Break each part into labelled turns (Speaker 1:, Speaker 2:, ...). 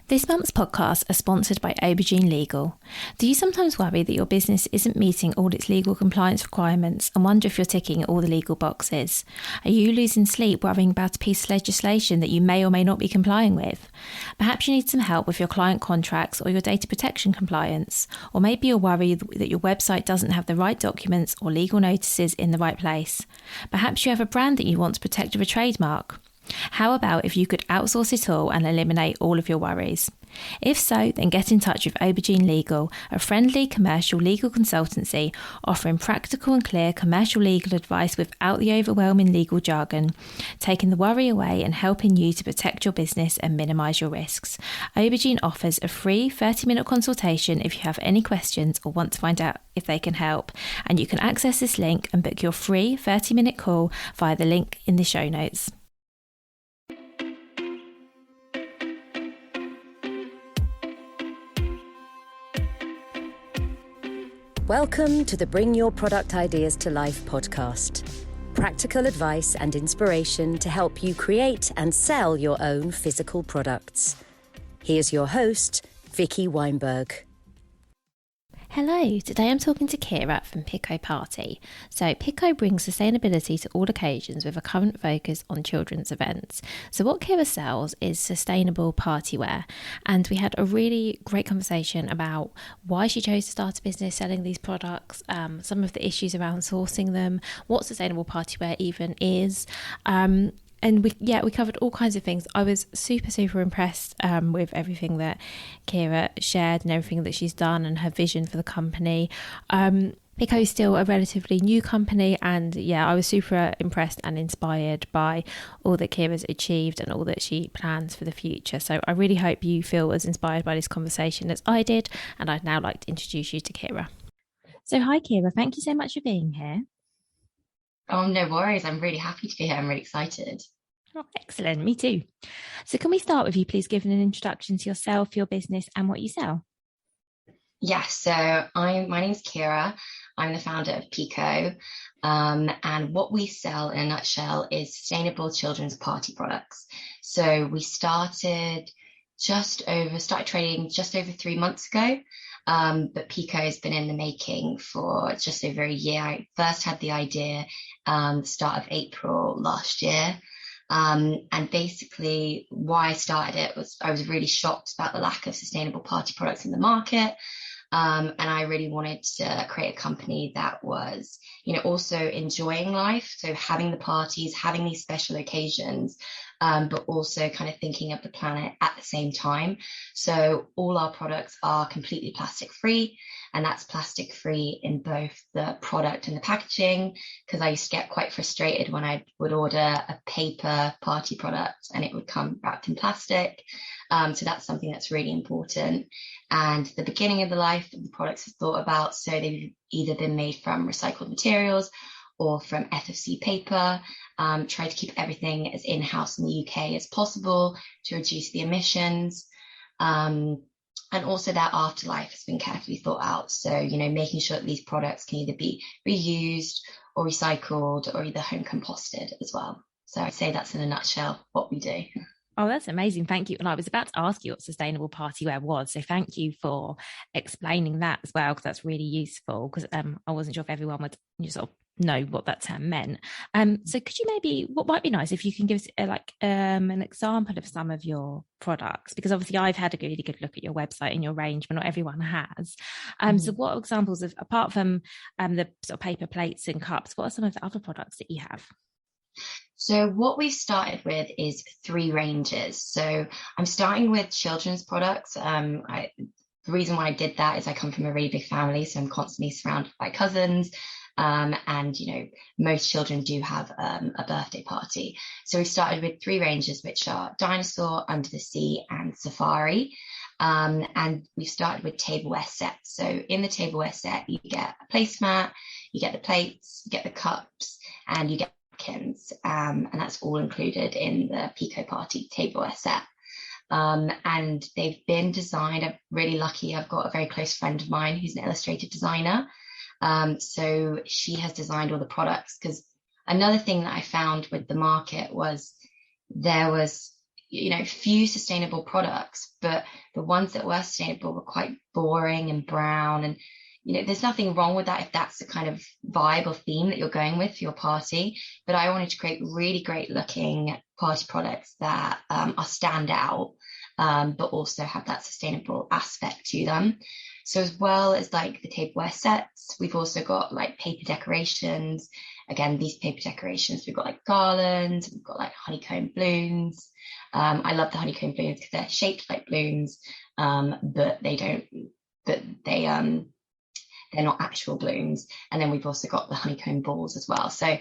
Speaker 1: This month's podcasts are sponsored by Aubergine Legal. Do you sometimes worry that your business isn't meeting all its legal compliance requirements and wonder if you're ticking all the legal boxes? Are you losing sleep worrying about a piece of legislation that you may or may not be complying with? Perhaps you need some help with your client contracts or your data protection compliance. Or maybe you're worried that your website doesn't have the right documents or legal notices in the right place. Perhaps you have a brand that you want to protect with a trademark. How about if you could outsource it all and eliminate all of your worries? If so, then get in touch with Aubergine Legal, a friendly commercial legal consultancy offering practical and clear commercial legal advice without the overwhelming legal jargon, taking the worry away and helping you to protect your business and minimise your risks. Aubergine offers a free 30-minute consultation if you have any questions or want to find out if they can help, and you can access this link and book your free 30-minute call via the link in the show notes.
Speaker 2: Welcome to the Bring Your Product Ideas to Life podcast. Practical advice and inspiration to help you create and sell your own physical products. Here's your host, Vicky Weinberg.
Speaker 1: Hello, today I'm talking to Ciara from Pico Party. So Pico brings sustainability to all occasions with a current focus on children's events. So what Ciara sells is sustainable party wear, and we had a really great conversation about why she chose to start a business selling these products, some of the issues around sourcing them, what sustainable party wear even is, and we covered all kinds of things. I was super impressed with everything that Ciara shared and everything that she's done and her vision for the company. Pico is still a relatively new company, and I was super impressed and inspired by all that Ciara's achieved and all that she plans for the future. So I really hope you feel as inspired by this conversation as I did, and I'd now like to introduce you to Ciara. So hi Ciara, thank you so much for being here.
Speaker 3: Oh, no worries. I'm really happy to be here. I'm really excited.
Speaker 1: Oh, excellent. Me too. So can we start with you, please, giving an introduction to yourself, your business and what you sell?
Speaker 3: Yes. So my name's Ciara. I'm the founder of Pico. And what we sell in a nutshell is sustainable children's party products. So we started trading just over 3 months ago. But Pico has been in the making for just over a year. I first had the idea the start of April last year. And basically why I started it was I was really shocked about the lack of sustainable party products in the market. And I really wanted to create a company that was, also enjoying life. So having the parties, having these special occasions, but also kind of thinking of the planet at the same time. So all our products are completely plastic free, and that's plastic free in both the product and the packaging, because I used to get quite frustrated when I would order a paper party product and it would come wrapped in plastic. So that's something that's really important. And the beginning of the life of the products is thought about. So they've either been made from recycled materials or from FFC paper. Try to keep everything as in-house in the UK as possible to reduce the emissions. And also their afterlife has been carefully thought out. So, making sure that these products can either be reused or recycled or either home composted as well. So I'd say that's in a nutshell what we do.
Speaker 1: Oh, that's amazing. Thank you. And I was about to ask you what sustainable party wear was. So thank you for explaining that as well, because that's really useful, because I wasn't sure if everyone would sort of know what that term meant. So could you what might be nice if you can give us an example of some of your products, because obviously I've had a really good look at your website and your range, but not everyone has. So what examples of, apart from the sort of paper plates and cups, what are some of the other products that you have?
Speaker 3: So what we've started with is 3 ranges. So I'm starting with children's products. The reason why I did that is I come from a really big family, so I'm constantly surrounded by cousins. And, most children do have a birthday party. So we started with 3 ranges, which are Dinosaur, Under the Sea, and Safari. And we started with tableware sets. So in the tableware set, you get a placemat, you get the plates, you get the cups, and you get napkins. And that's all included in the Pico Party tableware set. And they've been designed. I'm really lucky. I've got a very close friend of mine who's an illustrated designer. So she has designed all the products, because another thing that I found with the market was there was, few sustainable products, but the ones that were sustainable were quite boring and brown. And, there's nothing wrong with that if that's the kind of vibe or theme that you're going with for your party. But I wanted to create really great looking party products that are stand out, but also have that sustainable aspect to them. So as well as like the tableware sets, we've also got like paper decorations. Again, these paper decorations, we've got like garlands, we've got like honeycomb balloons. I love the honeycomb balloons because they're shaped like balloons, but they're not actual balloons. And then we've also got the honeycomb balls as well. So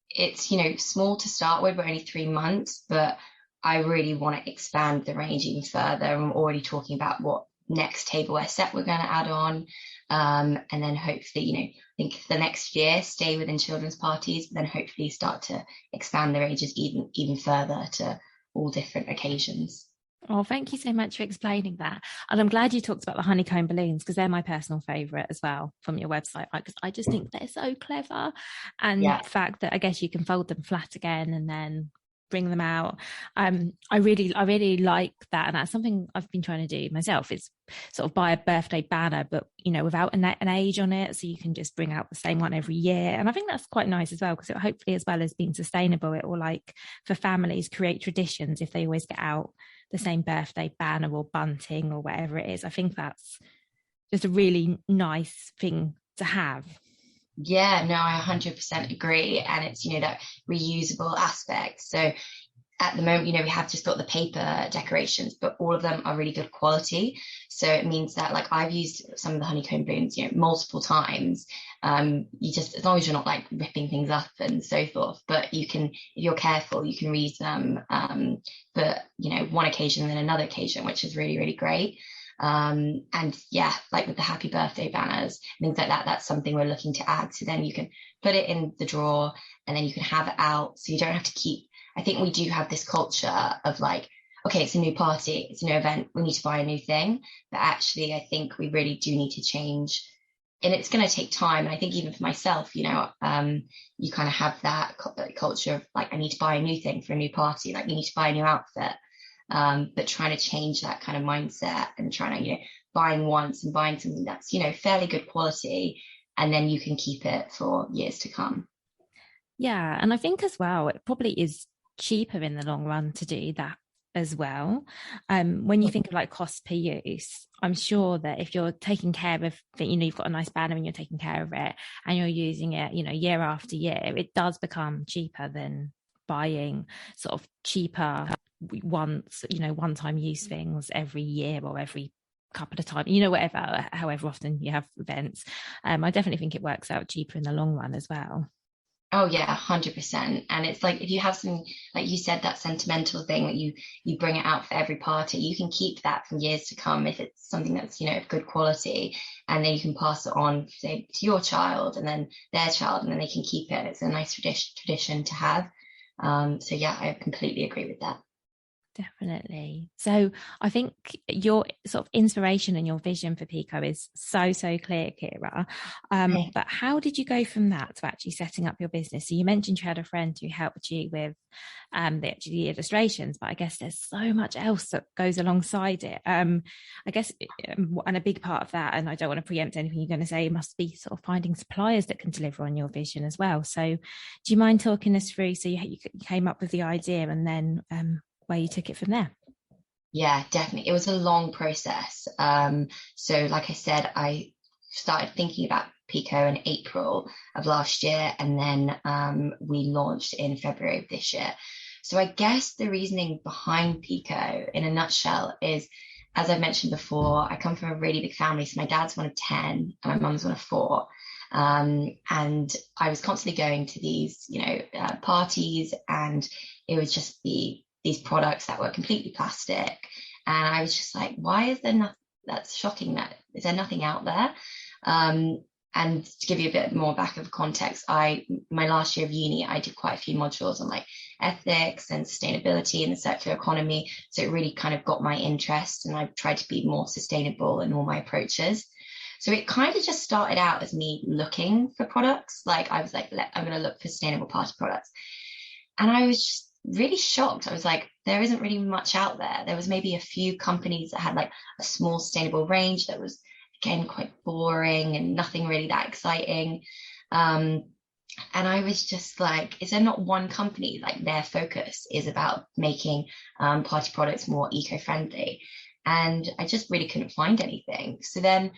Speaker 3: it's, small to start with. We're only 3 months, but I really want to expand the range even further. I'm already talking about what next tableware set we're going to add on. And then hopefully, I think the next year, stay within children's parties, but then hopefully start to expand the ranges even further to all different occasions.
Speaker 1: Oh, thank you so much for explaining that. And I'm glad you talked about the honeycomb balloons because they're my personal favourite as well from your website, because I just think they're so clever. And the fact that I guess you can fold them flat again and then bring them out. I really like that. And that's something I've been trying to do myself, is sort of buy a birthday banner, but, without an age on it. So you can just bring out the same one every year. And I think that's quite nice as well, because it hopefully, as well as being sustainable, it will, like, for families, create traditions if they always get out the same birthday banner or bunting or whatever it is. I think that's just a really nice thing to have.
Speaker 3: Yeah, no, I 100% agree. And it's, that reusable aspect. So at the moment, we have just got the paper decorations, but all of them are really good quality. So it means that, like, I've used some of the honeycomb balloons, multiple times. You just, as long as you're not like ripping things up and so forth, but you can, if you're careful, you can reuse them for, one occasion and then another occasion, which is really, really great. And yeah, like with the happy birthday banners, things like that, that's something we're looking to add. So then you can put it in the drawer and then you can have it out. So you don't have to keep, I think we do have this culture of like, okay, it's a new party, it's a new event, we need to buy a new thing. But actually, I think we really do need to change, and it's going to take time. And I think even for myself, you kind of have that culture of like, I need to buy a new thing for a new party, like you need to buy a new outfit. But trying to change that kind of mindset and trying to, buying once and buying something that's, fairly good quality, and then you can keep it for years to come.
Speaker 1: Yeah. And I think as well, it probably is cheaper in the long run to do that as well. When you think of like cost per use, I'm sure that if you're taking care of that, you've got a nice banner and you're taking care of it and you're using it, year after year, it does become cheaper than buying sort of cheaper one-time use things every year or every couple of times, whatever, however often you have events. I definitely think it works out cheaper in the long run as well.
Speaker 3: Oh yeah, 100%. And it's like, if you have something, like you said, that sentimental thing that you bring it out for every party, you can keep that for years to come if it's something that's, of good quality, and then you can pass it on, say, to your child and then their child, and then they can keep it. It's a nice tradition to have. So yeah, I completely agree with that.
Speaker 1: Definitely. So I think your sort of inspiration and your vision for Pico is so clear, Ciara. But how did you go from that to actually setting up your business? So you mentioned you had a friend who helped you with the illustrations, but I guess there's so much else that goes alongside it. I guess, and a big part of that, and I don't want to preempt anything you're going to say, must be sort of finding suppliers that can deliver on your vision as well. So do you mind talking us through, so you came up with the idea and then where you took it from there?
Speaker 3: Yeah, definitely. It was a long process. So like I said, I started thinking about Pico in April of last year, and then we launched in February of this year. So I guess the reasoning behind Pico in a nutshell is, as I've mentioned before, I come from a really big family. So my dad's one of 10 and my mum's one of 4. And I was constantly going to these, parties, and it would just be these products that were completely plastic. And I was just like, why is there nothing? That's shocking. Is there nothing out there? And to give you a bit more back of context, my last year of uni, I did quite a few modules on like ethics and sustainability and the circular economy. So it really kind of got my interest, and I tried to be more sustainable in all my approaches. So it kind of just started out as me looking for products. Like I was like, I'm going to look for sustainable party products. And I was just really shocked. I was like, there isn't really much out there. There was maybe a few companies that had like a small sustainable range that was, again, quite boring and nothing really that exciting. Um, and I was just like, is there not one company like their focus is about making party products more eco-friendly? And I just really couldn't find anything. So then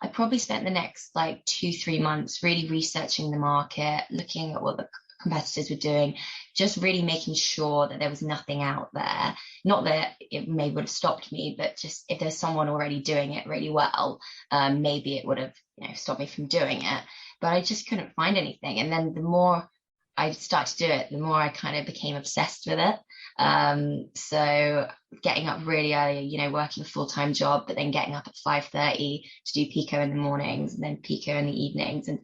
Speaker 3: I probably spent the next like 2, 3 months really researching the market, looking at what the competitors were doing, just really making sure that there was nothing out there. Not that it may would have stopped me, but just if there's someone already doing it really well, maybe it would have, stopped me from doing it. But I just couldn't find anything. And then the more I started to do it, the more I kind of became obsessed with it. So getting up really early, working a full-time job, but then getting up at 5:30 to do Pico in the mornings and then Pico in the evenings, and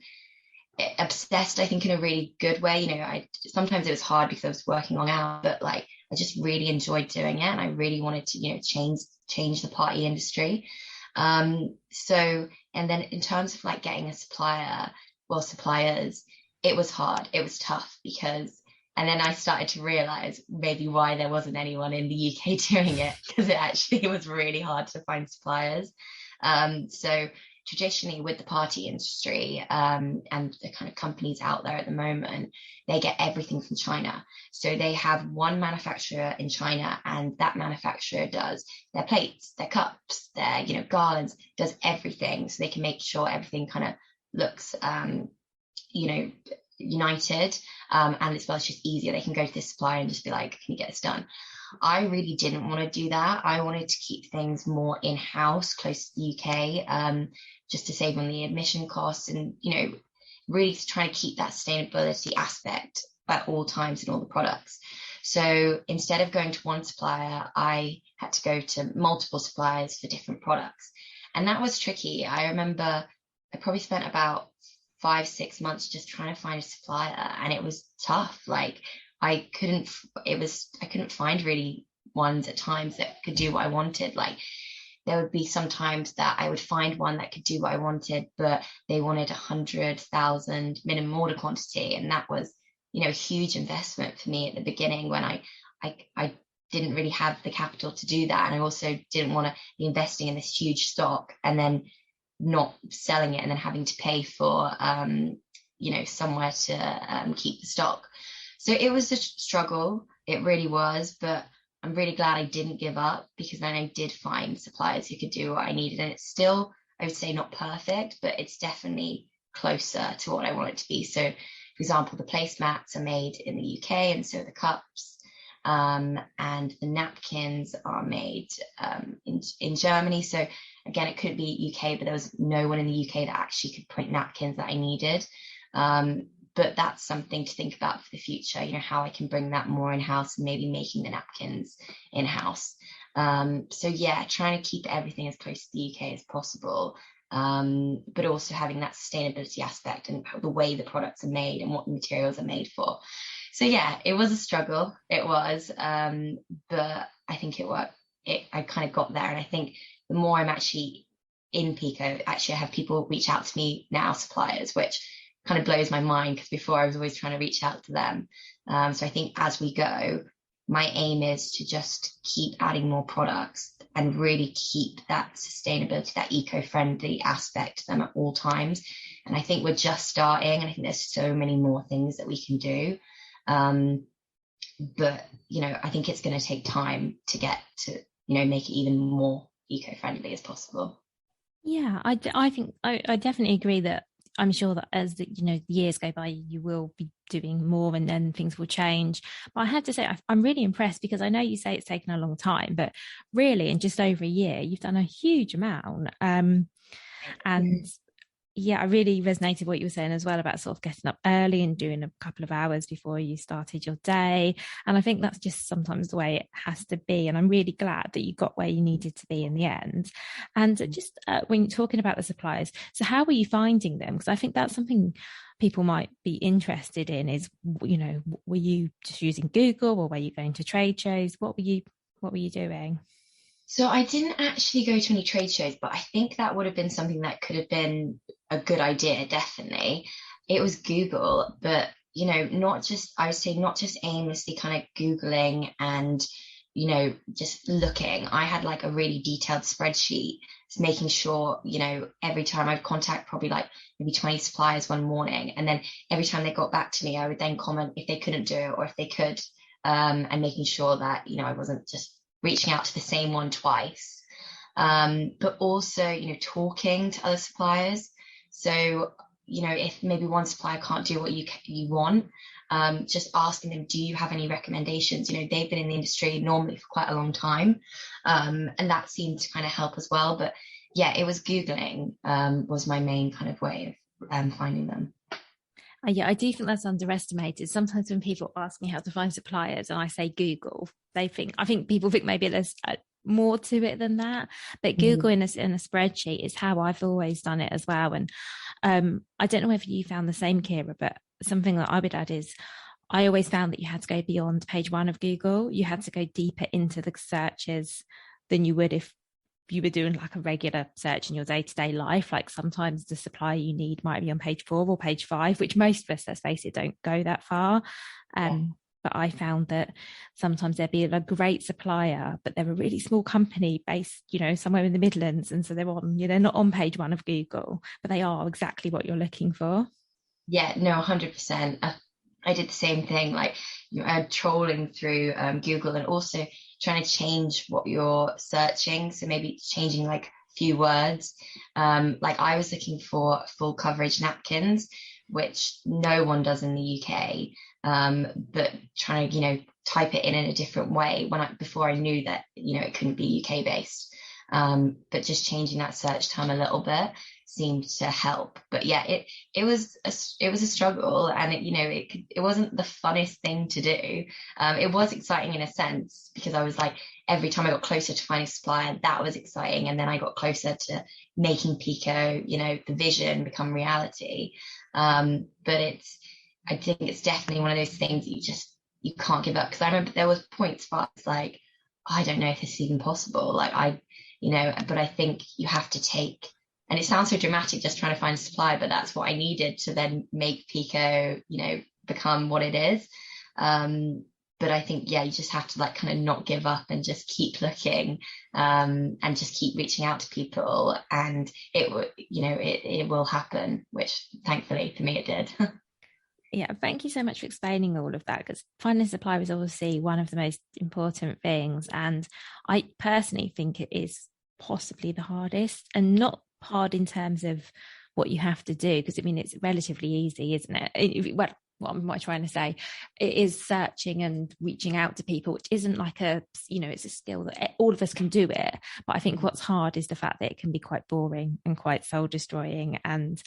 Speaker 3: obsessed, I think, in a really good way. I sometimes it was hard because I was working long hours, but like I just really enjoyed doing it, and I really wanted to, change the party industry. So, and then in terms of like getting a suppliers, it was hard. It was tough because, and then I started to realize maybe why there wasn't anyone in the UK doing it, because it actually was really hard to find suppliers. So traditionally with the party industry, and the kind of companies out there at the moment, they get everything from China. So they have one manufacturer in China, and that manufacturer does their plates, their cups, their, garlands, does everything. So they can make sure everything kind of looks, united. And as well, it's just easier. They can go to this supplier and just be like, can you get this done? I really didn't want to do that. I wanted to keep things more in-house, close to the UK, just to save on the admission costs and, really trying to keep that sustainability aspect at all times in all the products. So instead of going to one supplier, I had to go to multiple suppliers for different products. And that was tricky. I remember I probably spent about 5, 6 months just trying to find a supplier, and it was tough. Like I couldn't find really ones at times that could do what I wanted. Like there would be some times that I would find one that could do what I wanted, but they wanted 100,000 minimum order quantity. And that was, a huge investment for me at the beginning when I didn't really have the capital to do that. And I also didn't want to be investing in this huge stock and then not selling it and then having to pay for, somewhere to keep the stock. So it was a struggle. It really was, but I'm really glad I didn't give up, because then I did find suppliers who could do what I needed. And it's still, I would say, not perfect, but it's definitely closer to what I want it to be. So, for example, the placemats are made in the UK, and so the cups, and the napkins are made in Germany. So again, it could be UK, but there was no one in the UK that actually could print napkins that I needed. But that's something to think about for the future, how I can bring that more in-house and maybe making the napkins in-house. So yeah, trying to keep everything as close to the UK as possible, but also having that sustainability aspect and the way the products are made and what the materials are made for. So yeah, it was a struggle. It was, but I think it worked. I kind of got there, and I think the more I'm actually in Pico, actually I have people reach out to me now, suppliers, which kind of blows my mind, because before I was always trying to reach out to them. So I think as we go, my aim is to just keep adding more products and really keep that sustainability, that eco-friendly aspect to them at all times. And I think we're just starting, and I think there's so many more things that we can do. But, I think it's going to take time to get to, make it even more eco-friendly as possible.
Speaker 1: Yeah, I think I definitely agree that I'm sure that as the years go by, you will be doing more, and then things will change. But I have to say, I'm really impressed, because I know you say it's taken a long time, but really in just over a year, you've done a huge amount. And yeah, I really resonated what you were saying as well about sort of getting up early and doing a couple of hours before you started your day. And I think that's just sometimes the way it has to be. And I'm really glad that you got where you needed to be in the end. And just when you're talking about the suppliers, so how were you finding them? Because I think that's something people might be interested in is, were you just using Google, or were you going to trade shows? What were you doing?
Speaker 3: So I didn't actually go to any trade shows, but I think that would have been something that could have been a good idea, definitely. It was Google, but I would say not just aimlessly kind of Googling and, just looking. I had like a really detailed spreadsheet, making sure, every time I'd contact probably like maybe 20 suppliers one morning. And then every time they got back to me, I would then comment if they couldn't do it or if they could, and making sure that, I wasn't just reaching out to the same one twice. But also, talking to other suppliers. So, if maybe one supplier can't do what you want, just asking them, do you have any recommendations? They've been in the industry normally for quite a long time, and that seemed to kind of help as well. But yeah, it was Googling was my main kind of way of finding them.
Speaker 1: Yeah, I do think that's underestimated. Sometimes when people ask me how to find suppliers and I say Google, I think people think maybe there's more to it than that. But Google in a spreadsheet is how I've always done it as well. And I don't know whether you found the same, Ciara, but something that I would add is I always found that you had to go beyond page one of Google. You had to go deeper into the searches than you would if you were doing like a regular search in your day-to-day life. Like sometimes the supplier you need might be on page 4 or page 5, which most of us, let's face it, don't go that far. But I found that sometimes there'd be a great supplier, but they're a really small company based, somewhere in the Midlands. And so they're not on page 1 of Google, but they are exactly what you're looking for.
Speaker 3: Yeah, no, 100%. I did the same thing, like trolling through Google and also trying to change what you're searching. So maybe changing like a few words. Like I was looking for full coverage napkins, which no one does in the UK. But trying to, type it in a different way before I knew that, it couldn't be UK based. But just changing that search term a little bit seemed to help. But yeah, it was a struggle, and it wasn't the funnest thing to do. It was exciting in a sense because I was like, every time I got closer to finding a supplier, that was exciting, and then I got closer to making Pico, the vision become reality. But I think it's definitely one of those things that you can't give up, because I remember there was points where I was like, I don't know if this is even possible. Like but I think you have to take. And it sounds so dramatic just trying to find a supplier, but that's what I needed to then make Pico, become what it is. But I think, yeah, you just have to like kind of not give up and just keep looking, and just keep reaching out to people, and it will happen, which thankfully for me it did.
Speaker 1: Yeah, thank you so much for explaining all of that, because finding a supplier is obviously one of the most important things. And I personally think it is possibly the hardest, and not hard in terms of what you have to do, because it's relatively easy, isn't it? Well, what am I trying to say? It is searching and reaching out to people, which isn't like it's a skill that all of us can do it. But I think what's hard is the fact that it can be quite boring and quite soul destroying. And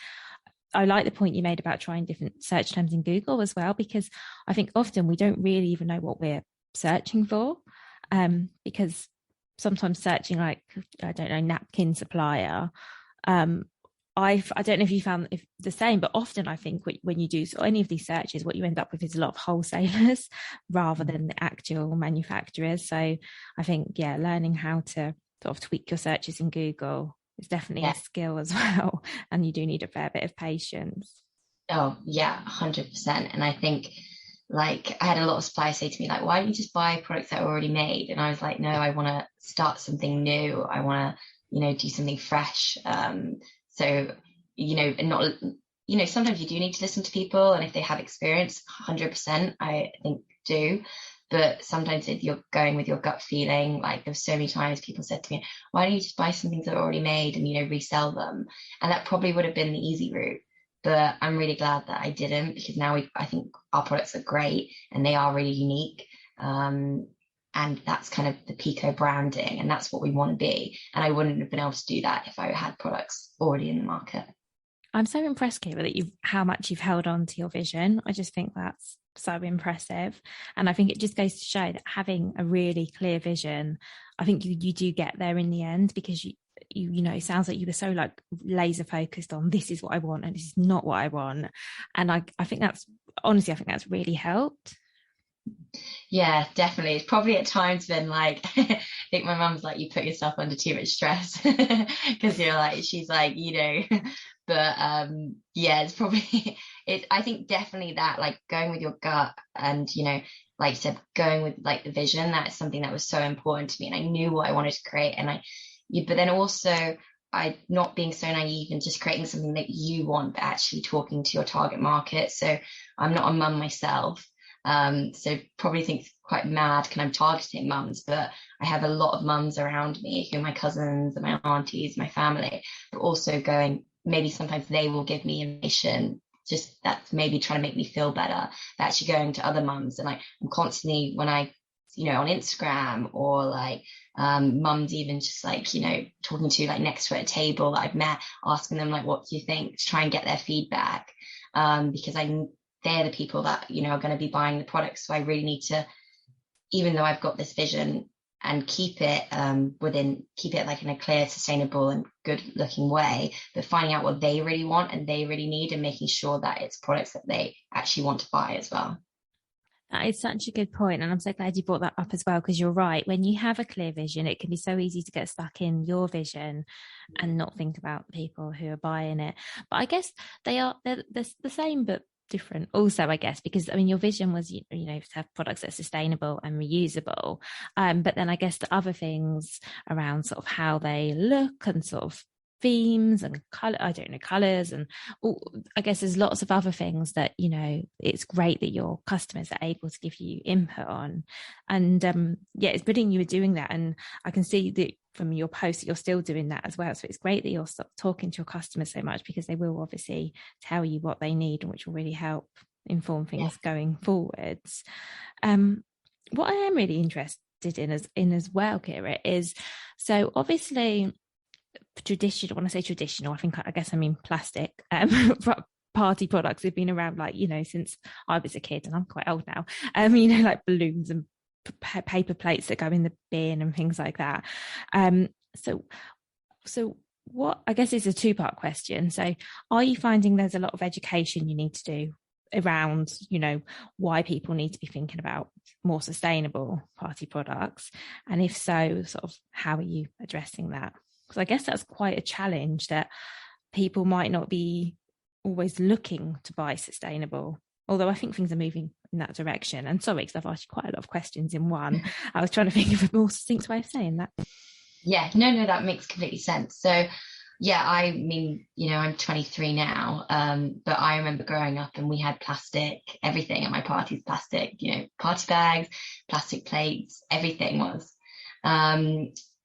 Speaker 1: I like the point you made about trying different search terms in Google as well, because I think often we don't really even know what we're searching for, because sometimes searching like, I don't know, napkin supplier, I don't know if you found if the same, but often I think when you do any of these searches, what you end up with is a lot of wholesalers rather than the actual manufacturers. So I think, yeah, learning how to sort of tweak your searches in Google is definitely a skill as well. And you do need a fair bit of patience.
Speaker 3: Oh, yeah, 100%. And I think, like, I had a lot of suppliers say to me, like, why don't you just buy products that are already made? And I was like, no, I want to start something new. I want to, do something fresh. So, and not, sometimes you do need to listen to people. And if they have experience, 100%, I think do. But sometimes if you're going with your gut feeling, like there's so many times people said to me, why don't you just buy some things that are already made and, resell them? And that probably would have been the easy route. But I'm really glad that I didn't, because now I think our products are great and they are really unique. And that's kind of the Pico branding, and that's what we want to be. And I wouldn't have been able to do that if I had products already in the market.
Speaker 1: I'm so impressed, Ciara, that how much you've held on to your vision. I just think that's so impressive. And I think it just goes to show that having a really clear vision, I think you do get there in the end, because it sounds like you were so like laser focused on this is what I want and this is not what I want. And I think that's really helped.
Speaker 3: Yeah, definitely. It's probably at times been like, I think my mum's like, you put yourself under too much stress because you're like, she's like, but yeah, it's probably I think definitely that, like, going with your gut and, like you said, going with like the vision, that's something that was so important to me. And I knew what I wanted to create. But then also I not being so naive and just creating something that you want, but actually talking to your target market. So I'm not a mum myself. So probably think quite mad because I'm targeting mums, but I have a lot of mums around me who are my cousins and my aunties, my family, but also going, maybe sometimes they will give me information just that's maybe trying to make me feel better. They're actually going to other mums, and like I'm constantly when I, on Instagram or like mums even just like, talking to like next to a table that I've met, asking them like, what do you think, to try and get their feedback. Because they're the people that, are going to be buying the products. So I really need to, even though I've got this vision, and keep it like in a clear, sustainable and good looking way, but finding out what they really want and they really need, and making sure that it's products that they actually want to buy as well.
Speaker 1: That is such a good point, and I'm so glad you brought that up as well, because you're right. When you have a clear vision, it can be so easy to get stuck in your vision and not think about the people who are buying it. But I guess they're the same but different also, I guess, because I mean your vision was to have products that are sustainable and reusable, but then I guess the other things around sort of how they look and sort of themes and colors and I guess there's lots of other things that it's great that your customers are able to give you input on. And yeah, it's brilliant you were doing that, and I can see that from your post that you're still doing that as well. So it's great that you're talking to your customers so much, because they will obviously tell you what they need, which will really help inform things going forwards. What I am really interested in as well, Ciara, is, so obviously traditional, when I say traditional, I guess I mean plastic party products have been around like since I was a kid, and I'm quite old now. Like balloons and paper plates that go in the bin and things like that. So what, I guess it's a two-part question. So are you finding there's a lot of education you need to do around why people need to be thinking about more sustainable party products, and if so, sort of how are you addressing that? Because I guess that's quite a challenge, that people might not be always looking to buy sustainable, although I think things are moving in that direction. And sorry, because I've asked you quite a lot of questions in one. I was trying to think of a more succinct way of saying that.
Speaker 3: Yeah, no, that makes completely sense. So yeah, I mean, I'm 23 now, but I remember growing up and we had plastic, everything at my parties, plastic, party bags, plastic plates, everything was.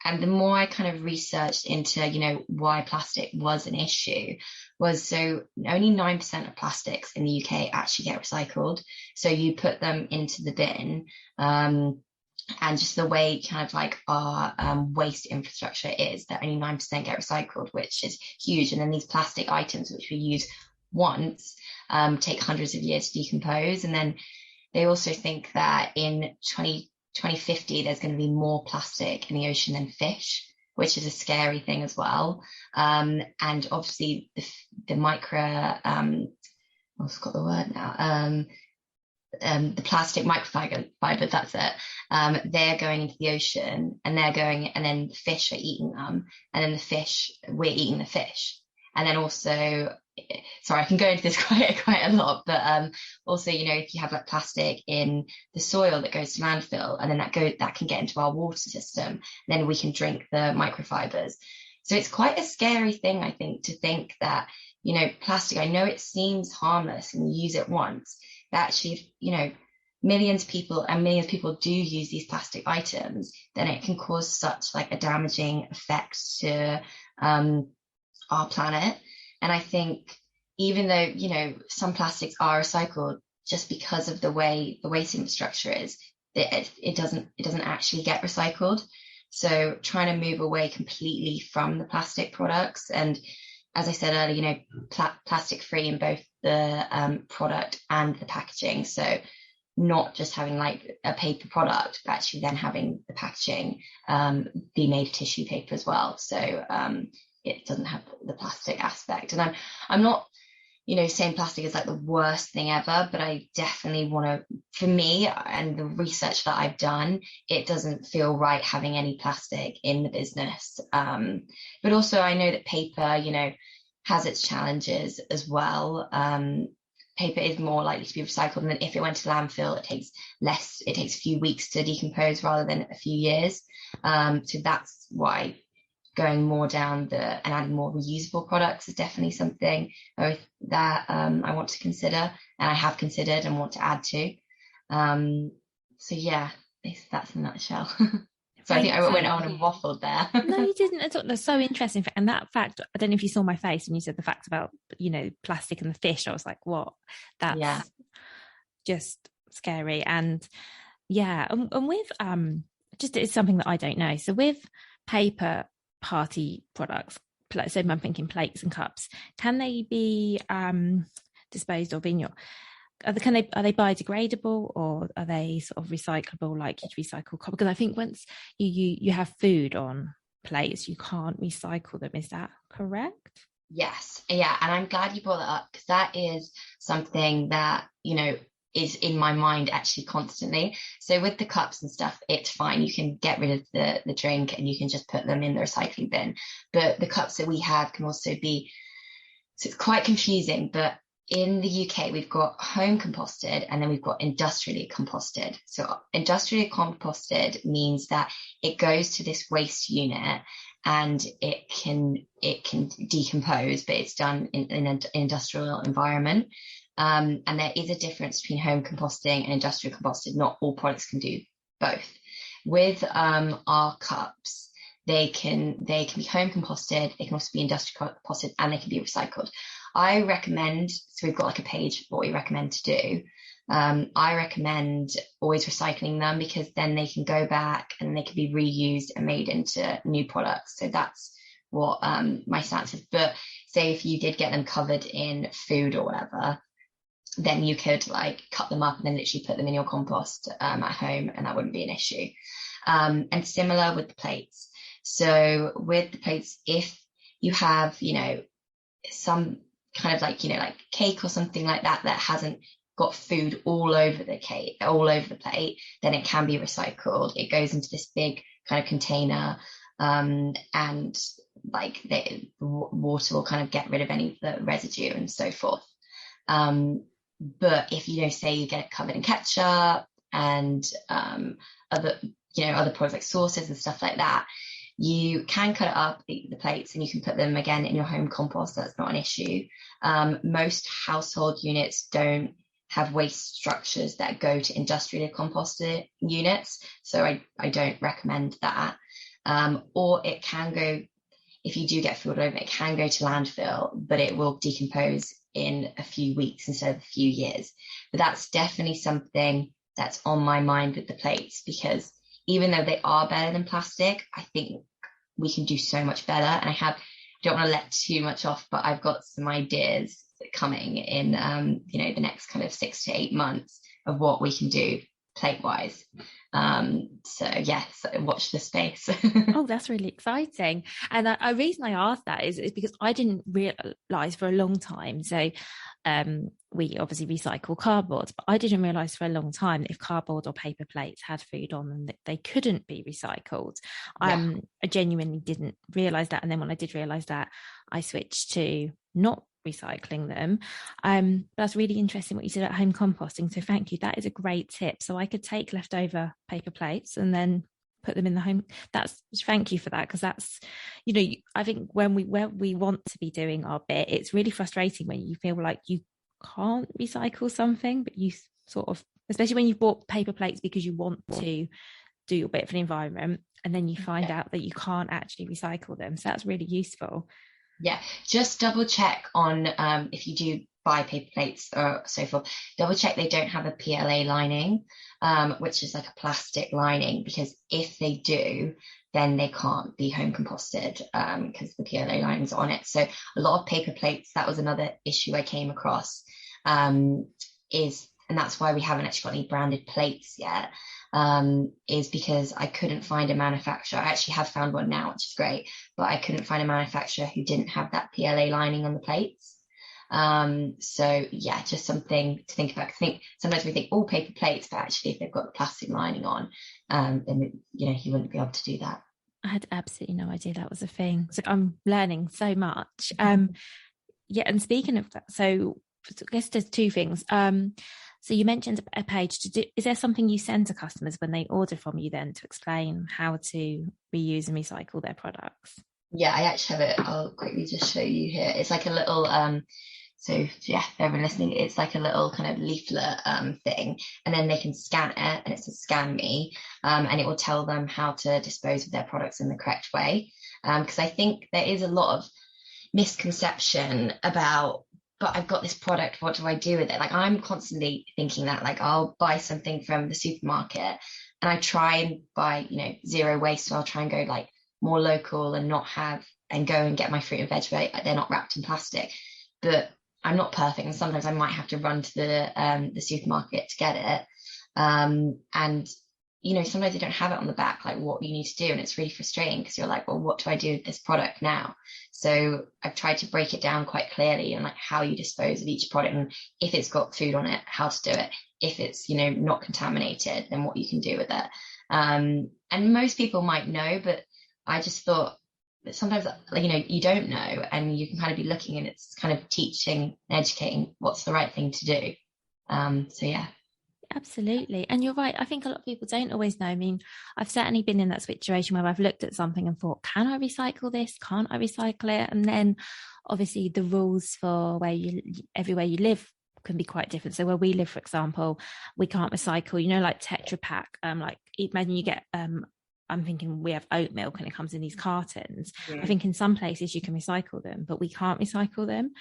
Speaker 3: And the more I kind of researched into, why plastic was an issue, was so only 9% of plastics in the UK actually get recycled. So you put them into the bin, and just the way kind of like our waste infrastructure is, that only 9% get recycled, which is huge. And then these plastic items, which we use once, take hundreds of years to decompose. And then they also think that in 2050, there's going to be more plastic in the ocean than fish, which is a scary thing as well. And obviously the micro, I've got the word now, the plastic microfiber, that's it. They're going into the ocean, and then the fish are eating them, and then we're eating the fish. And then also, sorry, I can go into this quite a lot, but also, if you have like plastic in the soil that goes to landfill, and then that can get into our water system, then we can drink the microfibers. So it's quite a scary thing, I think, to think that, plastic, I know it seems harmless and you use it once, but actually, millions of people do use these plastic items, then it can cause such like a damaging effect to our planet. And I think even though, some plastics are recycled, just because of the way the waste infrastructure is, it doesn't actually get recycled. So trying to move away completely from the plastic products, and as I said earlier, plastic free in both the product and the packaging. So not just having like a paper product, but actually then having the packaging be made of tissue paper as well. So it doesn't have the plastic aspect. And I'm not, saying plastic is like the worst thing ever, but I definitely want to, for me and the research that I've done, it doesn't feel right having any plastic in the business. But also I know that paper, has its challenges as well. Paper is more likely to be recycled, and then if it went to landfill, it takes a few weeks to decompose rather than a few years. So that's why going more down and adding more reusable products is definitely something that I want to consider, and I have considered and want to add to. So yeah, that's in a nutshell. So I think I went on and waffled there.
Speaker 1: No, you didn't at all. That's so interesting. And that fact, I don't know if you saw my face when you said the fact about, plastic and the fish. I was like, what? That's just scary. And yeah, and with, just it's something that I don't know. So with paper party products, so I'm thinking plates and cups, can they be disposed of in your... Are they biodegradable, or are they sort of recyclable like you'd recycle copper? Because I think once you have food on plates, you can't recycle them. Is that correct?
Speaker 3: Yes. Yeah. And I'm glad you brought that up, because that is something that, is in my mind actually constantly. So with the cups and stuff, it's fine. You can get rid of the drink and you can just put them in the recycling bin. But the cups that we have can also be, so it's quite confusing, but in the UK, we've got home composted and then we've got industrially composted. So industrially composted means that it goes to this waste unit and it can decompose, but it's done in an industrial environment. And there is a difference between home composting and industrial composted. Not all products can do both. With our cups, they can be home composted, they can also be industrial composted, and they can be recycled. I recommend, so we've got like a page for what we recommend to do. I recommend always recycling them, because then they can go back and they can be reused and made into new products. So that's what my stance is. But say if you did get them covered in food or whatever, then you could like cut them up and then literally put them in your compost at home, and that wouldn't be an issue. And similar with the plates. So with the plates, if you have, some kind of like, like cake or something like that hasn't got food all over the plate, then it can be recycled. It goes into this big kind of container, and like the water will kind of get rid of any of the residue and so forth. But if say you get it covered in ketchup and other products like sauces and stuff like that, you can cut it up, the plates, and you can put them again in your home compost. That's not an issue. Most household units don't have waste structures that go to industrially composted units, so I don't recommend that. Or it can go, if you do get food over, it can go to landfill, but it will decompose in a few weeks instead of a few years. But that's definitely something that's on my mind with the plates, because even though they are better than plastic, I think we can do so much better. And I don't want to let too much off, but I've got some ideas coming in, the next kind of 6 to 8 months of what we can do plate wise. So yes, watch the space.
Speaker 1: Oh, that's really exciting. And a reason I asked that is because I didn't realize for a long time. So we obviously recycle cardboard, but I didn't realize for a long time that if cardboard or paper plates had food on them, that they couldn't be recycled. Yeah. I genuinely didn't realize that. And then when I did realize that, I switched to not recycling them. That's really interesting what you said about home composting, so thank you. That is a great tip. So I could take leftover paper plates and then put them in the home. Thank you for that, because that's, I think where we want to be doing our bit, it's really frustrating when you feel like you can't recycle something, but you sort of, especially when you've bought paper plates because you want to do your bit for the environment, and then you find out that you can't actually recycle them. So that's really useful.
Speaker 3: Yeah, just double check on if you do buy paper plates or so forth, double check they don't have a PLA lining, which is like a plastic lining, because if they do, then they can't be home composted because the PLA lining's on it. So a lot of paper plates, that was another issue I came across, and that's why we haven't actually got any branded plates yet, is because I couldn't find a manufacturer. I actually have found one now, which is great, but I couldn't find a manufacturer who didn't have that PLA lining on the plates. So yeah, just something to think about. I think sometimes we think all paper plates, but actually if they've got the plastic lining on, then he wouldn't be able to do that.
Speaker 1: I had absolutely no idea that was a thing. So I'm learning so much. Yeah, and speaking of that, so I guess there's two things. So you mentioned a page to do. Is there something you send to customers when they order from you then to explain how to reuse and recycle their products?
Speaker 3: Yeah, I actually have it. I'll quickly just show you here. It's like a little so yeah, if everyone listening, it's like a little kind of leaflet thing, and then they can scan it, and it says scan me, and it will tell them how to dispose of their products in the correct way. Because I think there is a lot of misconception about, but I've got this product, what do I do with it? Like I'm constantly thinking that, like I'll buy something from the supermarket and I try and buy, zero waste. So I'll try and go like more local and not have and go and get my fruit and veg where they're not wrapped in plastic. But I'm not perfect, and sometimes I might have to run to the supermarket to get it. And sometimes they don't have it on the back, like what you need to do, and it's really frustrating because you're like, well, what do I do with this product now? So I've tried to break it down quite clearly and like how you dispose of each product, and if it's got food on it, how to do it. If it's not contaminated, then what you can do with it. And most people might know, but I just thought that sometimes you don't know, and you can kind of be looking, and it's kind of teaching and educating what's the right thing to do. So yeah.
Speaker 1: Absolutely. And you're right. I think a lot of people don't always know. I mean, I've certainly been in that situation where I've looked at something and thought, can I recycle this? Can't I recycle it? And then obviously the rules for everywhere you live can be quite different. So where we live, for example, we can't recycle, like Tetra Pak. Like imagine you get I'm thinking we have oat milk and it comes in these cartons. I think in some places you can recycle them, but we can't recycle them.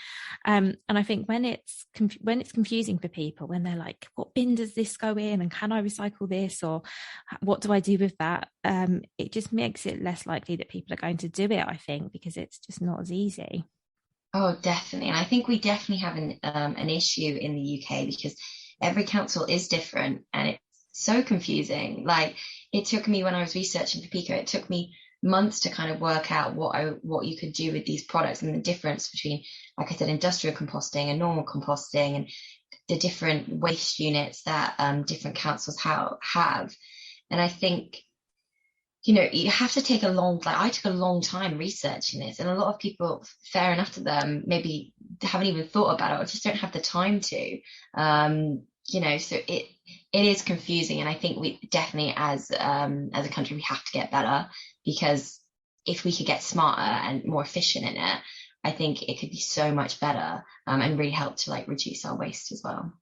Speaker 1: And I think when it's confusing for people, when they're like, what bin does this go in? And can I recycle this? Or what do I do with that? It just makes it less likely that people are going to do it, I think, because it's just not as easy.
Speaker 3: Oh, definitely. And I think we definitely have an issue in the UK because every council is different, and it's so confusing. Like it took me, when I was researching for Pico, it took me months to kind of work out what you could do with these products and the difference between, like I said, industrial composting and normal composting, and the different waste units that different councils have. And I think you have to take I took a long time researching this, and a lot of people, fair enough to them, maybe haven't even thought about it or just don't have the time to. So it is confusing, and I think we definitely, as a country, we have to get better, because if we could get smarter and more efficient in it, I think it could be so much better, and really help to like reduce our waste as well.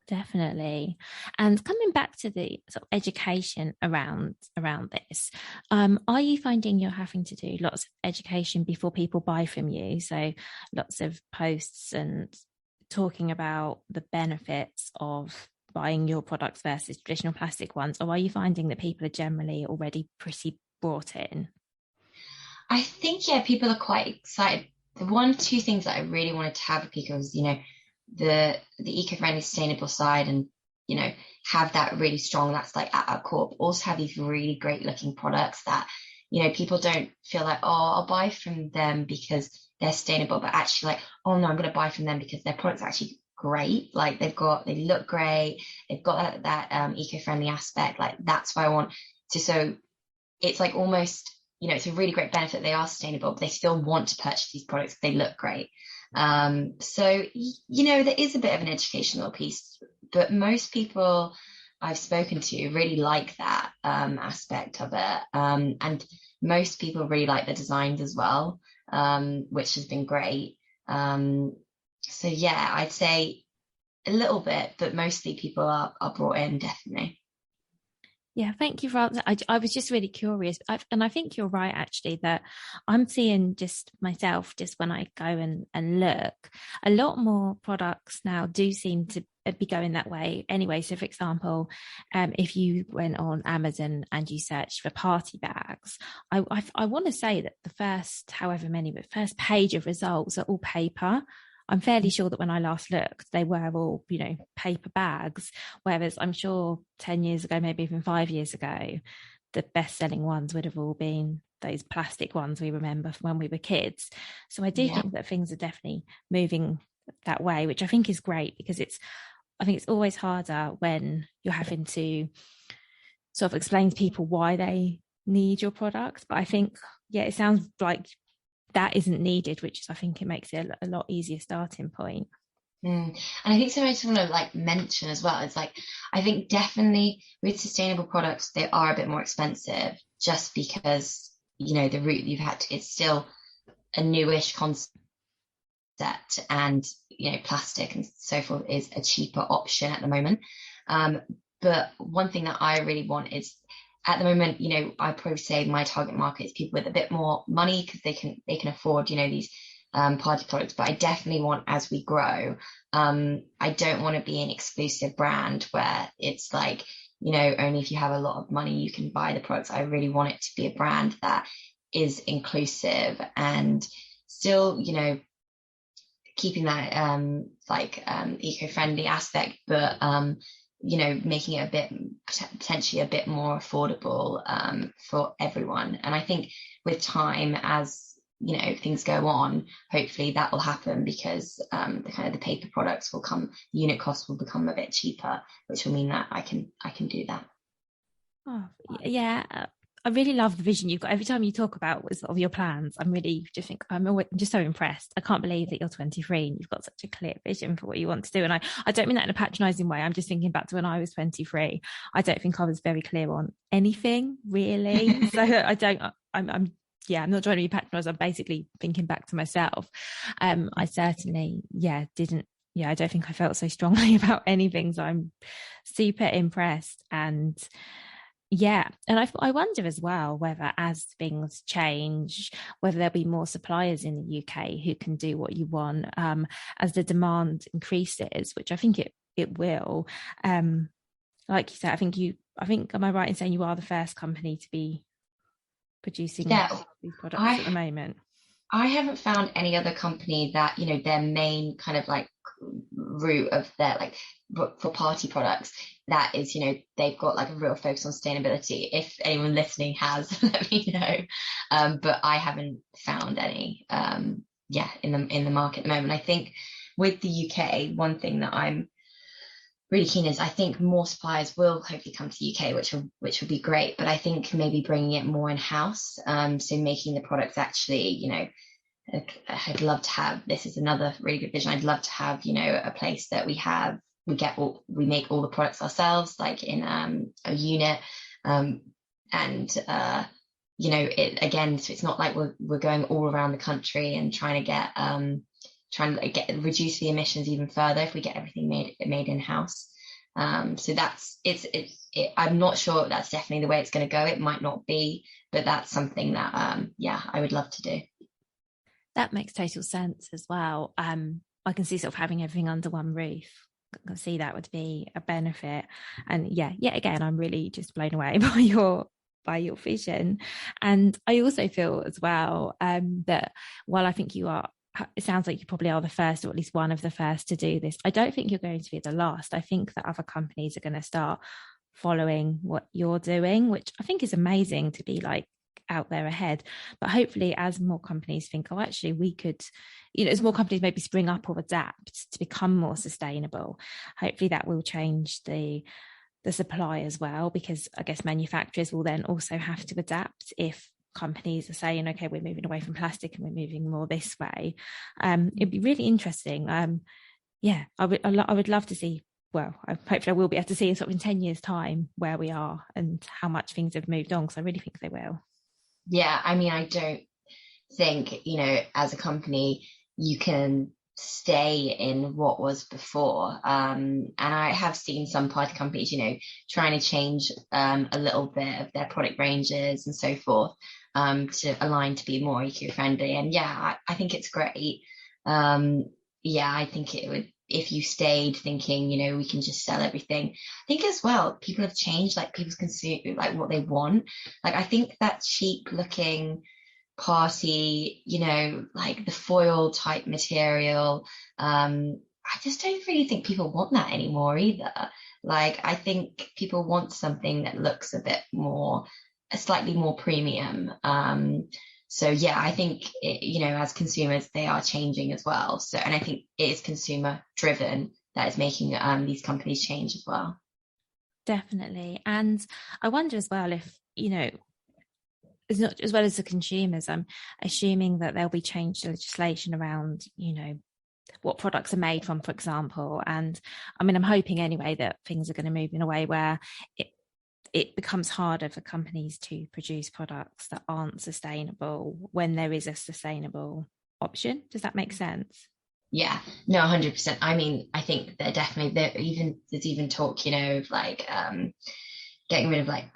Speaker 1: Definitely. And coming back to the sort of education around this, are you finding you're having to do lots of education before people buy from you? So lots of posts and talking about the benefits of buying your products versus traditional plastic ones, or are you finding that people are generally already pretty brought in?
Speaker 3: I think, yeah, people are quite excited. The two things that I really wanted to have a Pico was, the eco-friendly, sustainable side, and have that really strong. That's like at our core. But also have these really great looking products that people don't feel like, oh, I'll buy from them because they're sustainable, but actually like, oh no, I'm going to buy from them because their products are actually great. Like they look great. They've got that eco-friendly aspect. Like that's why I want to. So it's like almost, it's a really great benefit. They are sustainable, but they still want to purchase these products. They look great. So there is a bit of an educational piece, but most people I've spoken to really like that aspect of it. And most people really like the designs as well, which has been great. So yeah, I'd say a little bit, but mostly people are brought in, definitely.
Speaker 1: Yeah, thank you for answering. I was just really curious. And I think you're right, actually, that I'm seeing just myself, just when I go and look, a lot more products now do seem to be going that way anyway. So, for example, if you went on Amazon and you searched for party bags, I want to say that the first, however many, but first page of results are all paper. I'm fairly sure that when I last looked, they were all, paper bags. Whereas I'm sure 10 years ago, maybe even 5 years ago, the best-selling ones would have all been those plastic ones we remember from when we were kids. So I do think that things are definitely moving that way, which I think is great, because I think it's always harder when you're having to sort of explain to people why they need your product. But I think, yeah, it sounds like that isn't needed, which is, I think it makes it a lot easier starting point.
Speaker 3: And I think something I just want to like mention as well is like, I think definitely with sustainable products, they are a bit more expensive just because, the route you've had to, it's still a newish concept, and, plastic and so forth is a cheaper option at the moment. But one thing that I really want is, at the moment, I probably say my target market is people with a bit more money because they can afford, these party products. But I definitely want, as we grow, I don't want to be an exclusive brand where it's like, only if you have a lot of money you can buy the products. I really want it to be a brand that is inclusive and still, keeping that eco-friendly aspect, but making it potentially a bit more affordable for everyone. And I think with time, as things go on, hopefully that will happen, because the paper products will come, unit costs will become a bit cheaper, which will mean that I can do that.
Speaker 1: Oh, yeah. I really love the vision you've got. Every time you talk about sort of your plans, I'm just so impressed. I can't believe that you're 23 and you've got such a clear vision for what you want to do. And I don't mean that in a patronizing way. I'm just thinking back to when I was 23. I don't think I was very clear on anything really. So I'm not trying to be patronized. I'm basically thinking back to myself. I certainly, didn't. Yeah, I don't think I felt so strongly about anything. So I'm super impressed. And yeah, and I wonder as well whether, as things change, whether there'll be more suppliers in the UK who can do what you want, as the demand increases, which I think it will. Like you said, I think am I right in saying you are the first company to be producing these products at the moment?
Speaker 3: I haven't found any other company that, their main kind of like route of their like for party products, that is, they've got like a real focus on sustainability. If anyone listening has, let me know. But I haven't found any in the market at the moment. I think with the UK, one thing that I'm really keen is, I think more suppliers will hopefully come to the UK, which will be great. But I think maybe bringing it more in house, so making the products actually, I'd love to have, this is another really good vision. I'd love to have, a place that we make all the products ourselves, like in a unit, it again, so it's not like we're going all around the country and trying to reduce the emissions even further if we get everything made in house. So that's I'm not sure that's definitely the way it's going to go. It might not be, but that's something that I would love to do.
Speaker 1: That makes total sense as well. I can see sort of having everything under one roof. I can see that would be a benefit. And again, I'm really just blown away by your vision. And I also feel as well that while I think it sounds like you probably are the first, or at least one of the first to do this, I don't think you're going to be the last. I think that other companies are going to start following what you're doing, which I think is amazing to be like out there ahead. But hopefully, as more companies think, oh, actually we could, as more companies maybe spring up or adapt to become more sustainable, hopefully that will change the supply as well, because I guess manufacturers will then also have to adapt if companies are saying, okay, we're moving away from plastic and we're moving more this way. It'd be really interesting. I would love to see, well, hopefully I will be able to see sort of in 10 years time where we are and how much things have moved on, because I really think they will.
Speaker 3: Yeah, I mean, I don't think, as a company, you can stay in what was before. And I have seen some party companies, trying to change a little bit of their product ranges and so forth, to align to be more eco-friendly. And I think it's great. I think it would, if you stayed thinking, we can just sell everything. I think as well, people have changed, like people's consume, like what they want. Like, I think that cheap looking party, like the foil type material, I just don't really think people want that anymore either. Like, I think people want something that looks a slightly more premium. So yeah, I think as consumers, they are changing as well. So, and I think it is consumer driven that is making these companies change as well.
Speaker 1: Definitely. And I wonder as well if, it's not as well as the consumers, I'm assuming that there'll be changed legislation around, what products are made from, for example. And I mean, I'm hoping anyway that things are going to move in a way where it becomes harder for companies to produce products that aren't sustainable when there is a sustainable option. Does that make sense?
Speaker 3: Yeah, no, 100%. I mean, I think they're definitely there's even talk, of like getting rid of like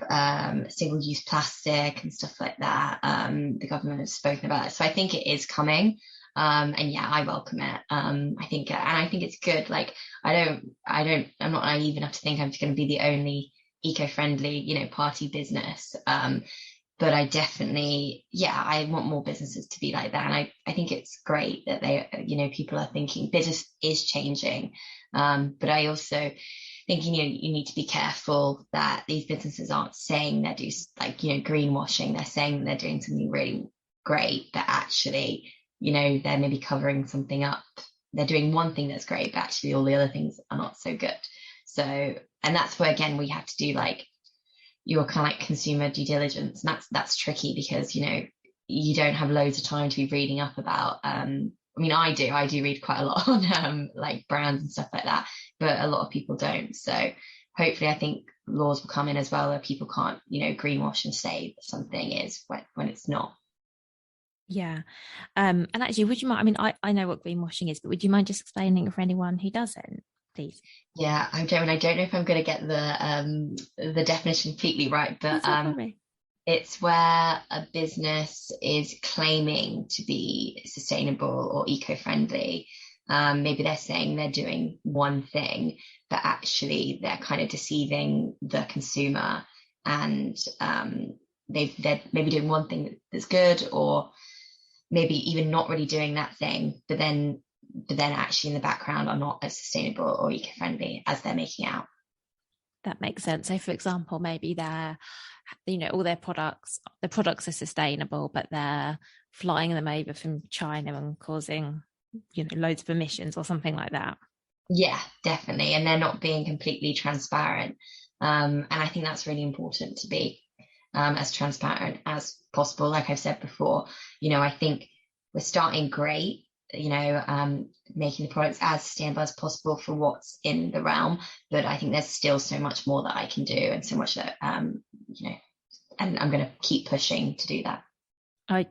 Speaker 3: single-use plastic and stuff like that. The government has spoken about it, so I think it is coming. And yeah, I welcome it. I think it's good. Like, I'm not naive enough to think I'm going to be the only eco-friendly, party business. But I definitely, yeah, I want more businesses to be like that. And I think it's great that people are thinking business is changing. But I also think, you need to be careful that these businesses aren't saying they're greenwashing. They're saying they're doing something really great, but actually, they're maybe covering something up. They're doing one thing that's great, but actually all the other things are not so good. So, and that's where, again, we have to do like your kind of like consumer due diligence. And that's tricky because, you don't have loads of time to be reading up about, I mean, I do read quite a lot on like brands and stuff like that, but a lot of people don't. So hopefully I think laws will come in as well where people can't, greenwash and say that something is when it's not.
Speaker 1: Yeah. And actually, would you mind? I mean, I know what greenwashing is, but would you mind just explaining it for anyone who doesn't, please?
Speaker 3: Yeah, I don't know if I'm going to get the definition completely right, but it's where a business is claiming to be sustainable or eco-friendly. Maybe they're saying they're doing one thing, but actually they're kind of deceiving the consumer, and they're maybe doing one thing that's good, or maybe even not really doing that thing, but then actually in the background are not as sustainable or eco-friendly as they're making out.
Speaker 1: That makes sense. So, for example, maybe all their products, the products are sustainable, but they're flying them over from China and causing, loads of emissions or something like that.
Speaker 3: Yeah, definitely. And they're not being completely transparent. And I think that's really important to be as transparent as possible. Like I've said before, I think we're starting great, making the products as sustainable as possible for what's in the realm. But I think there's still so much more that I can do, and so much that, and I'm going to keep pushing to do that.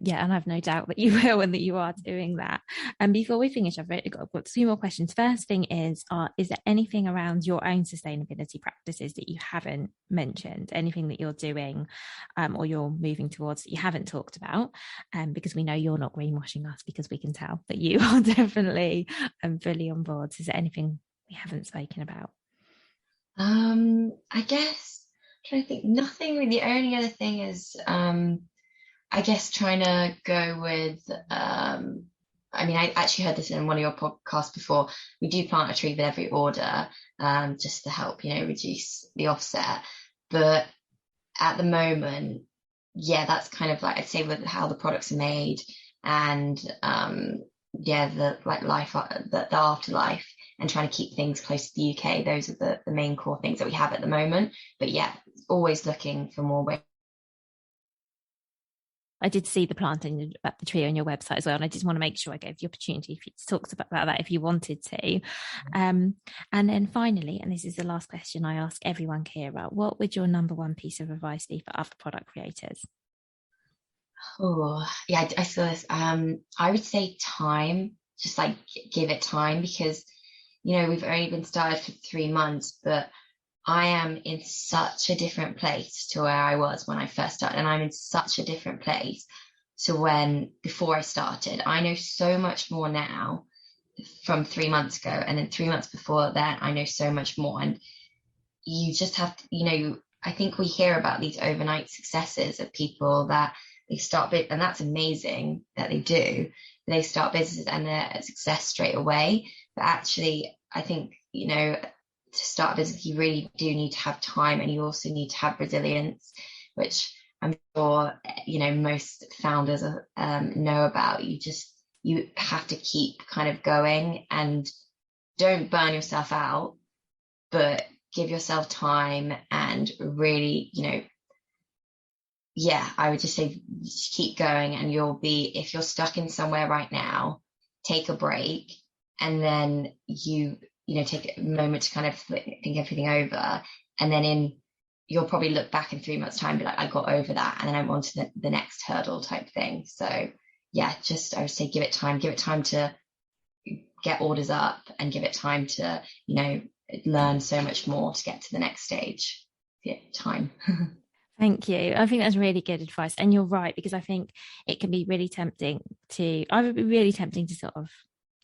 Speaker 1: Yeah, and I've no doubt that you will and that you are doing that. And before we finish, I've got two more questions. First thing is there anything around your own sustainability practices that you haven't mentioned? Anything that you're doing or you're moving towards that you haven't talked about? Because we know you're not greenwashing us, because we can tell that you are definitely fully on board. Is there anything we haven't spoken about?
Speaker 3: I guess I'm trying to think. Nothing. The only other thing is I guess trying to go with, I mean, I actually heard this in one of your podcasts before. We do plant a tree with every order, just to help, reduce the offset. But at the moment, yeah, that's kind of like, I'd say, with how the products are made, and the like life, the afterlife, and trying to keep things close to the UK. Those are the main core things that we have at the moment. But yeah, always looking for more ways.
Speaker 1: I did see the planting the tree on your website as well, and I just want to make sure I gave the opportunity for you to talk about that if you wanted to. And then finally, and this is the last question I ask everyone, Ciara, what would your number one piece of advice be for other product creators?
Speaker 3: Oh, yeah, I saw this. I would say time, just like give it time, because, we've only been started for 3 months, but I am in such a different place to where I was when I first started, and I'm in such a different place to before I started. I know so much more now from 3 months ago, and then 3 months before that, I know so much more. And you just have to, I think we hear about these overnight successes of people that they start big, and that's amazing that they do. They start businesses and they're a success straight away. But actually, I think, to start a business, you really do need to have time, and you also need to have resilience, which I'm sure, most founders know about, you have to keep kind of going and don't burn yourself out, but give yourself time and really, I would just say just keep going, and if you're stuck in somewhere right now, take a break, and then take a moment to kind of think everything over. And then you'll probably look back in 3 months' time and be like, I got over that, and then I'm on to the next hurdle type thing. So yeah, I would say give it time to get orders up, and give it time to, learn so much more to get to the next stage. Yeah, time.
Speaker 1: Thank you. I think that's really good advice. And you're right, because I think it can be really tempting I would be really tempting to sort of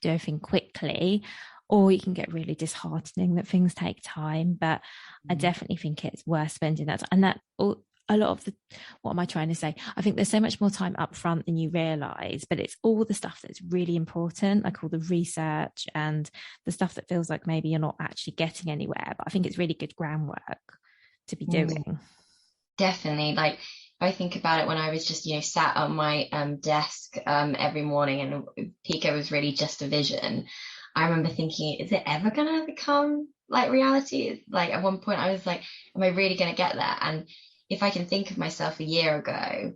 Speaker 1: do everything quickly, or you can get really disheartening that things take time. But I definitely think it's worth spending that time. And a lot of what am I trying to say? I think there's so much more time up front than you realise, but it's all the stuff that's really important, like all the research and the stuff that feels like maybe you're not actually getting anywhere. But I think it's really good groundwork to be doing.
Speaker 3: Definitely. Like, I think about it when I was just, sat on my desk every morning, and Pico was really just a vision. I remember thinking, is it ever going to become like reality? Like, at one point I was like, am I really going to get there? And if I can think of myself a year ago,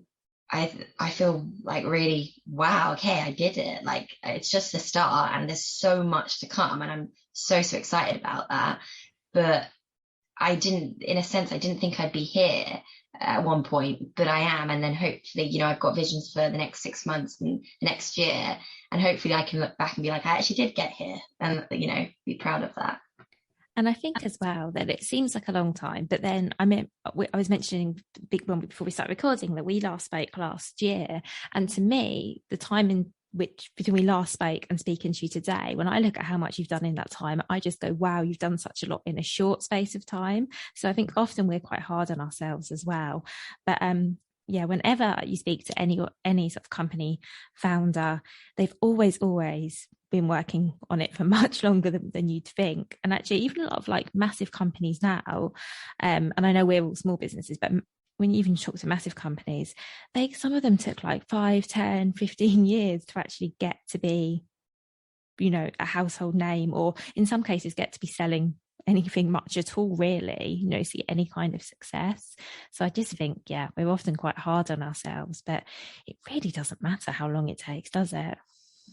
Speaker 3: I feel like really, wow, okay, I did it. Like, it's just the start, and there's so much to come, and I'm so excited about that. But I didn't think I'd be here at one point, but I am. And then hopefully, I've got visions for the next 6 months and the next year. And hopefully I can look back and be like, I actually did get here, and, be proud of that.
Speaker 1: And I think as well that it seems like a long time, but then I was mentioning before we started recording that we last spoke last year. And to me, the time in which between we last spoke and speaking to you today, when I look at how much you've done in that time, I just go, wow, you've done such a lot in a short space of time. So I think often we're quite hard on ourselves as well. But whenever you speak to any sort of company founder, they've always been working on it for much longer than you'd think. And actually, even a lot of like massive companies now, and I know we're all small businesses, but when you even talk to massive companies, some of them took like 5, 10, 15 years to actually get to be, a household name, or in some cases get to be selling anything much at all, really, see any kind of success. So I just think, we're often quite hard on ourselves, but it really doesn't matter how long it takes, does it?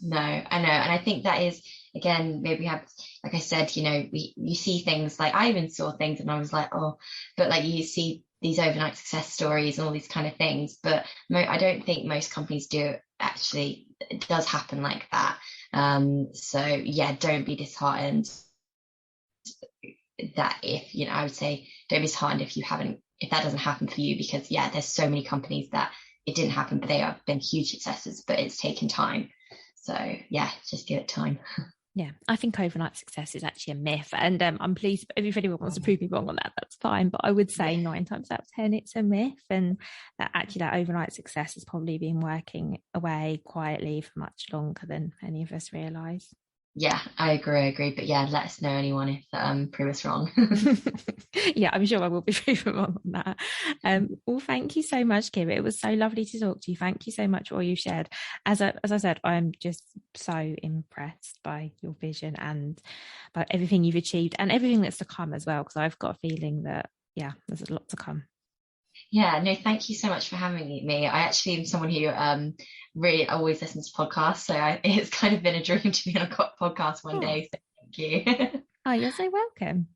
Speaker 3: No, I know. And I think that is, again, maybe we have, like I said, you see things, like I even saw things and I was like, oh, but like you see these overnight success stories and all these kind of things, but I don't think most companies do actually. It does happen like that. So yeah, don't be disheartened. That I would say don't be disheartened if that doesn't happen for you, because there's so many companies that it didn't happen, but they have been huge successes, but it's taken time. So just give it time.
Speaker 1: Yeah, I think overnight success is actually a myth, and I'm pleased if anyone wants to prove me wrong on that, that's fine. But I would say 9 times out of 10 it's a myth, and that actually that overnight success has probably been working away quietly for much longer than any of us realise.
Speaker 3: Yeah, I agree. But let us know, anyone, if prove us wrong.
Speaker 1: Yeah, I'm sure I will be proven wrong on that. Well, thank you so much, Ciara. It was so lovely to talk to you. Thank you so much for all you've shared. As I said, I'm just so impressed by your vision and by everything you've achieved and everything that's to come as well, because I've got a feeling that, there's a lot to come.
Speaker 3: Yeah, no, thank you so much for having me. I actually am someone who really always listens to podcasts, so it's kind of been a dream to be on a podcast one day, so thank you.
Speaker 1: Oh, you're so welcome.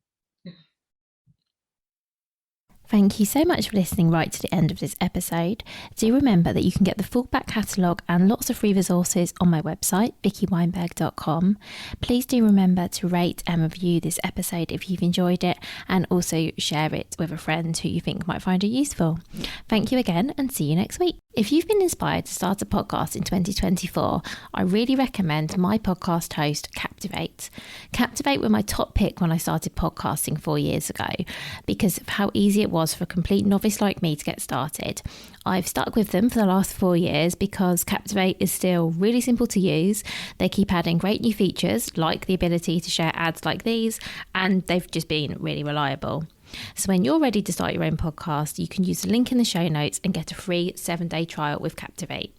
Speaker 1: Thank you so much for listening right to the end of this episode. Do remember that you can get the full back catalogue and lots of free resources on my website, vickyweinberg.com. Please do remember to rate and review this episode if you've enjoyed it, and also share it with a friend who you think might find it useful. Thank you again, and see you next week. If you've been inspired to start a podcast in 2024, I really recommend my podcast host, Captivate. Captivate were my top pick when I started podcasting 4 years ago, because of how easy it was for a complete novice like me to get started. I've stuck with them for the last 4 years because Captivate is still really simple to use. They keep adding great new features, like the ability to share ads like these, and they've just been really reliable. So when you're ready to start your own podcast, you can use the link in the show notes and get a free 7-day trial with Captivate.